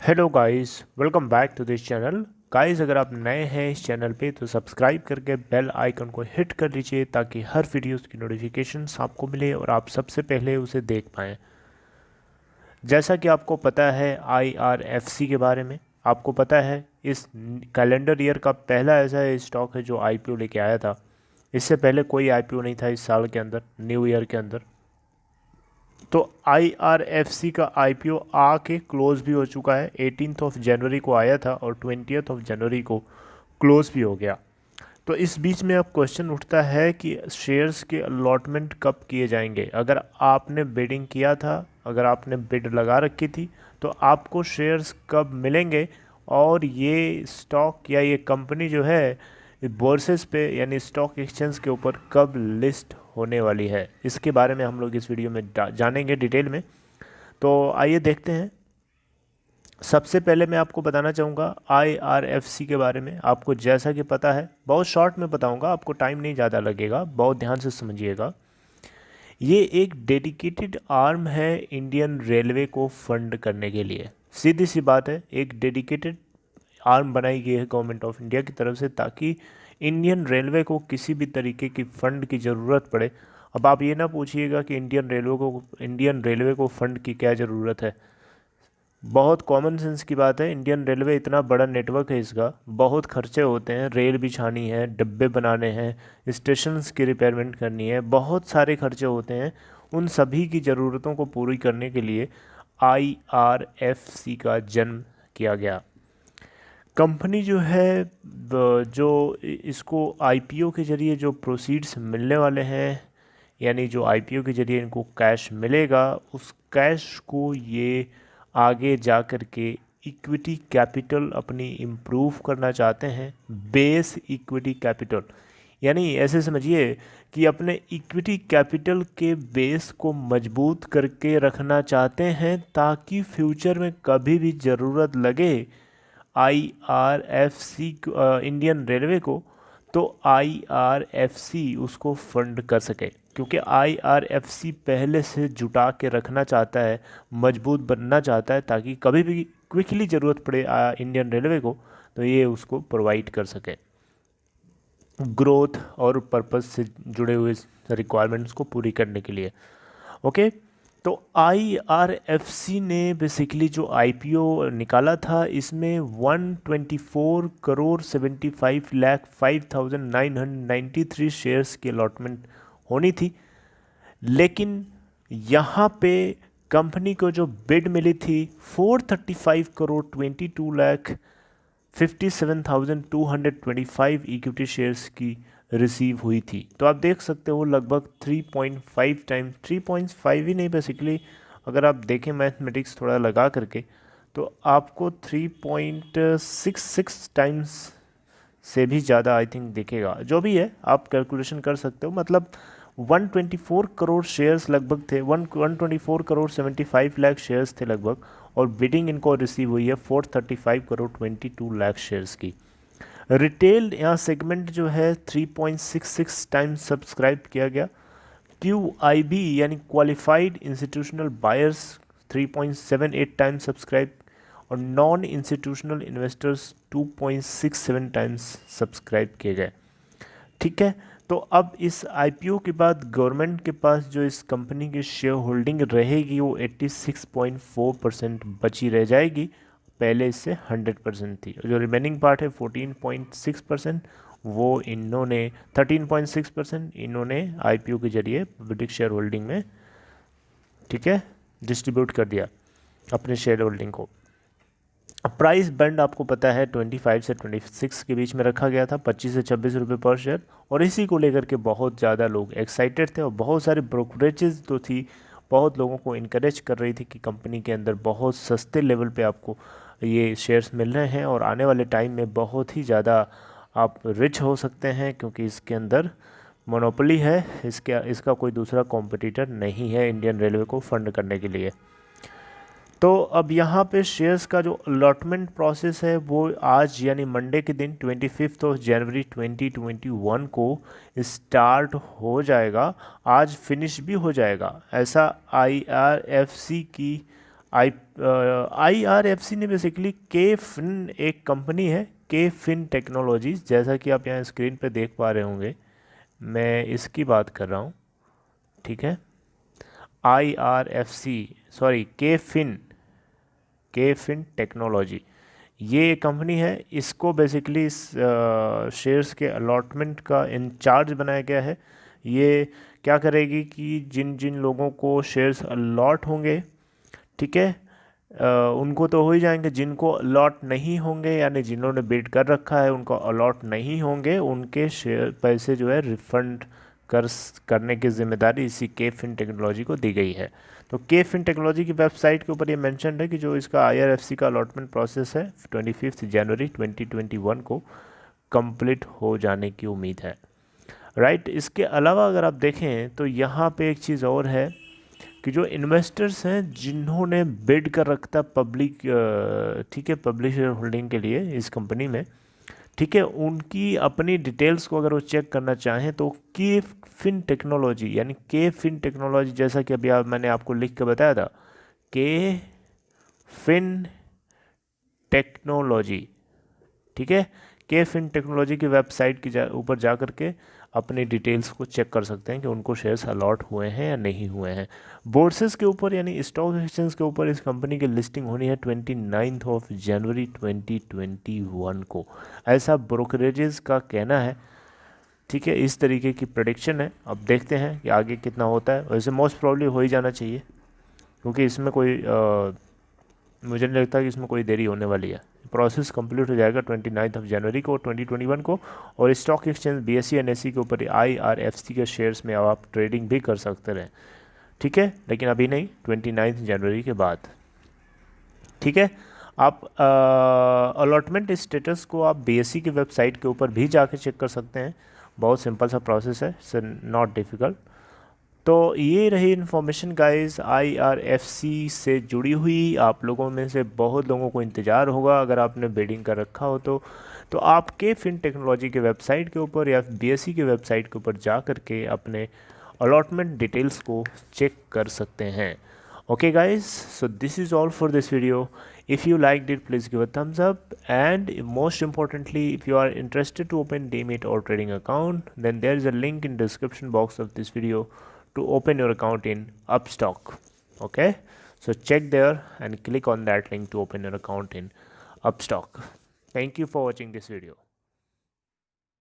Hello guys, welcome back to this channel. Guys, अगर आप नए हैं इस चैनल पे तो सब्सक्राइब करके बेल आइकन को हिट कर लीजिए ताकि हर वीडियोस की नोटिफिकेशंस आपको मिले और आप सबसे पहले उसे देख पाएँ। जैसा कि आपको पता है आईआरएफसी के बारे में, आपको पता है इस कैलेंडर ईयर का पहला ऐसा स्टॉक है जो आईपीओ लेके आया था। इससे पहले कोई आईपीओ नहीं था इस साल के अंदर, न्यू ईयर के अंदर। तो आईआरएफसी का आईपीओ आके क्लोज भी हो चुका है। 18 ऑफ जनवरी को आया था और 20 ऑफ जनवरी को क्लोज भी हो गया। तो इस बीच में अब क्वेश्चन उठता है कि शेयर्स के अलॉटमेंट कब किए जाएंगे। अगर आपने बिडिंग किया था, अगर आपने बिड लगा रखी थी, तो आपको शेयर्स कब मिलेंगे और ये स्टॉक या ये कंपनी जो है बोर्सेस पे यानी स्टॉक एक्सचेंज के ऊपर कब लिस्ट होने वाली है, इसके बारे में हम लोग इस वीडियो में जानेंगे डिटेल में। तो आइए देखते हैं। सबसे पहले मैं आपको बताना चाहूँगा आईआरएफसी के बारे में। आपको जैसा कि पता है, बहुत शॉर्ट में बताऊँगा, आपको टाइम नहीं ज़्यादा लगेगा, बहुत ध्यान से समझिएगा। ये एक डेडिकेटेड आर्म है इंडियन रेलवे को फंड करने के लिए। सीधी सी बात है, एक डेडिकेटेड आर्म बनाई गई है गवर्नमेंट ऑफ इंडिया की तरफ से ताकि इंडियन रेलवे को किसी भी तरीके की फ़ंड की ज़रूरत पड़े। अब आप ये ना पूछिएगा कि इंडियन रेलवे को फ़ंड की क्या ज़रूरत है। बहुत कॉमन सेंस की बात है। इंडियन रेलवे इतना बड़ा नेटवर्क है, इसका बहुत खर्चे होते हैं, रेल बिछानी है, डब्बे बनाने हैं, स्टेशंस की रिपेयरमेंट करनी है, बहुत सारे खर्चे होते हैं। उन सभी की ज़रूरतों को पूरी करने के लिए आईआरएफसी का जन्म किया गया। कंपनी जो है जो इसको आईपीओ के ज़रिए जो प्रोसीड्स मिलने वाले हैं, यानी जो आईपीओ के ज़रिए इनको कैश मिलेगा, उस कैश को ये आगे जा कर के इक्विटी कैपिटल अपनी इम्प्रूव करना चाहते हैं। बेस इक्विटी कैपिटल यानी ऐसे समझिए कि अपने इक्विटी कैपिटल के बेस को मजबूत करके रखना चाहते हैं ताकि फ्यूचर में कभी भी ज़रूरत लगे आईआरएफसी इंडियन रेलवे को, तो आईआरएफसी उसको फंड कर सके। क्योंकि आईआरएफसी पहले से जुटा के रखना चाहता है, मजबूत बनना चाहता है ताकि कभी भी क्विकली ज़रूरत पड़े इंडियन रेलवे को तो ये उसको प्रोवाइड कर सके, ग्रोथ और पर्पस से जुड़े हुए रिक्वायरमेंट्स को पूरी करने के लिए। ओके, तो आईआरएफसी ने बेसिकली जो आईपीओ निकाला था, इसमें 124 करोड़ 75 लाख 5,993 शेयर्स की अलॉटमेंट होनी थी। लेकिन यहाँ पे कंपनी को जो बिड मिली थी 435 करोड़ 22 लाख 57,225 इक्विटी शेयर्स की रिसीव हुई थी। तो आप देख सकते हो लगभग 3.5 टाइम्स, 3.5 ही नहीं बेसिकली, अगर आप देखें मैथमेटिक्स थोड़ा लगा करके तो आपको 3.66 टाइम्स से भी ज़्यादा आई थिंक दिखेगा। जो भी है आप कैलकुलेशन कर सकते हो। मतलब 124 करोड़ शेयर्स लगभग थे, 124 करोड़ 75 लाख शेयर्स थे लगभग, और बिडिंग इनको रिसीव हुई है 435 करोड़ 22 लाख शेयर्स की। रिटेल यहाँ सेगमेंट जो है 3.66 टाइम्स सब्सक्राइब किया गया। QIB यानी qualified institutional buyers 3.78 times subscribe, और non institutional investors 2.67 times subscribe किए गए। ठीक है, तो अब इस आईपीओ के बाद गवर्नमेंट के पास जो इस कंपनी की शेयर होल्डिंग रहेगी वो 86.4% बची रह जाएगी। पहले इससे 100% थी। जो रिमेनिंग पार्ट है 14.6%, वो इन्होंने 13.6% इन्होंने आईपीओ के जरिए पब्लिक शेयर होल्डिंग में, ठीक है, डिस्ट्रीब्यूट कर दिया अपने शेयर होल्डिंग को। प्राइस बैंड आपको पता है 25 से 26 के बीच में रखा गया था, 25 से 26 रुपये पर शेयर। और इसी को लेकर के बहुत ज़्यादा लोग एक्साइटेड थे और बहुत सारे ब्रोकरेजेस तो थी, बहुत लोगों को इनकरेज कर रही थी कि कंपनी के अंदर बहुत सस्ते लेवल पे आपको ये शेयर्स मिल रहे हैं और आने वाले टाइम में बहुत ही ज़्यादा आप रिच हो सकते हैं, क्योंकि इसके अंदर मोनोपोली है, इसका कोई दूसरा कॉम्पिटिटर नहीं है इंडियन रेलवे को फंड करने के लिए। तो अब यहाँ पे शेयर्स का जो अलॉटमेंट प्रोसेस है वो आज यानी मंडे के दिन 25 ऑफ जनवरी 2021 को स्टार्ट हो जाएगा। आज फिनिश भी हो जाएगा, ऐसा आईआरएफसी की IRFC ने बेसिकली KFin एक कंपनी है, KFin टेक्नोलॉजीज, जैसा कि आप यहाँ स्क्रीन पे देख पा रहे होंगे, मैं इसकी बात कर रहा हूँ, ठीक है। IRFC सॉरी KFin टेक्नोलॉजी, ये कंपनी है। इसको बेसिकली इस शेयर्स के अलॉटमेंट का इंचार्ज बनाया गया है। ये क्या करेगी कि जिन जिन लोगों को शेयर्स अलॉट होंगे, ठीक है, उनको तो हो ही जाएंगे, जिनको अलॉट नहीं होंगे यानी जिन्होंने बिड कर रखा है उनको अलॉट नहीं होंगे, उनके शेयर पैसे जो है रिफंड करने की जिम्मेदारी इसी KFin टेक्नोलॉजी को दी गई है। तो KFin टेक्नोलॉजी की वेबसाइट के ऊपर ये मेंशन है कि जो इसका IRFC का अलॉटमेंट प्रोसेस है 25 जनवरी 2021 को कंप्लीट हो जाने की उम्मीद है, राइट। इसके अलावा अगर आप देखें तो यहाँ पे एक चीज़ और है कि जो इन्वेस्टर्स हैं जिन्होंने बिड कर रखा था पब्लिक, ठीक है, पब्लिक शेयर होल्डिंग के लिए इस कंपनी में, ठीक है, उनकी अपनी डिटेल्स को अगर वो चेक करना चाहें तो KFin टेक्नोलॉजी यानी KFin टेक्नोलॉजी, जैसा कि अभी मैंने आपको लिख के बताया था, KFin टेक्नोलॉजी, ठीक है, KFin टेक्नोलॉजी की वेबसाइट के ऊपर जा करके अपनी डिटेल्स को चेक कर सकते हैं कि उनको शेयर्स अलॉट हुए हैं या नहीं हुए हैं। बोर्सेस के ऊपर यानी स्टॉक एक्सचेंज के ऊपर इस कंपनी की लिस्टिंग होनी है 29 जनवरी 2021 को, ऐसा ब्रोकरेजेस का कहना है, ठीक है। इस तरीके की प्रेडिक्शन है। अब देखते हैं कि आगे कितना होता है। वैसे मोस्ट प्रॉब्ली हो ही जाना चाहिए, क्योंकि इसमें कोई मुझे नहीं लगता कि इसमें कोई देरी होने वाली है। प्रोसेस कंप्लीट हो जाएगा 29 जनवरी को 2021 को, और स्टॉक एक्सचेंज BSE और NSE के ऊपर IRFC के शेयर्स में आप ट्रेडिंग भी कर सकते हैं, ठीक है, लेकिन अभी नहीं, 29 जनवरी के बाद, ठीक है। आप अलॉटमेंट स्टेटस को आप BSE की वेबसाइट के ऊपर भी जाके चेक कर सकते हैं। बहुत सिंपल सा प्रोसेस है, इट्स नॉट डिफ़िकल्ट। तो ये रही इन्फॉर्मेशन गाइस IRFC से जुड़ी हुई। आप लोगों में से बहुत लोगों को इंतज़ार होगा, अगर आपने बिडिंग कर रखा हो तो आप KFin टेक्नोलॉजी के वेबसाइट के ऊपर या BSE की वेबसाइट के ऊपर जा कर के अपने अलॉटमेंट डिटेल्स को चेक कर सकते हैं। Okay guys, so this is all for this video. If you liked it, please give a thumbs up, and most importantly, if you are interested to open Demat or trading account, then there is a link in description box of this video to open your account in Upstock. Okay, so check there and click on that link to open your account in Upstock. Thank you for watching this video.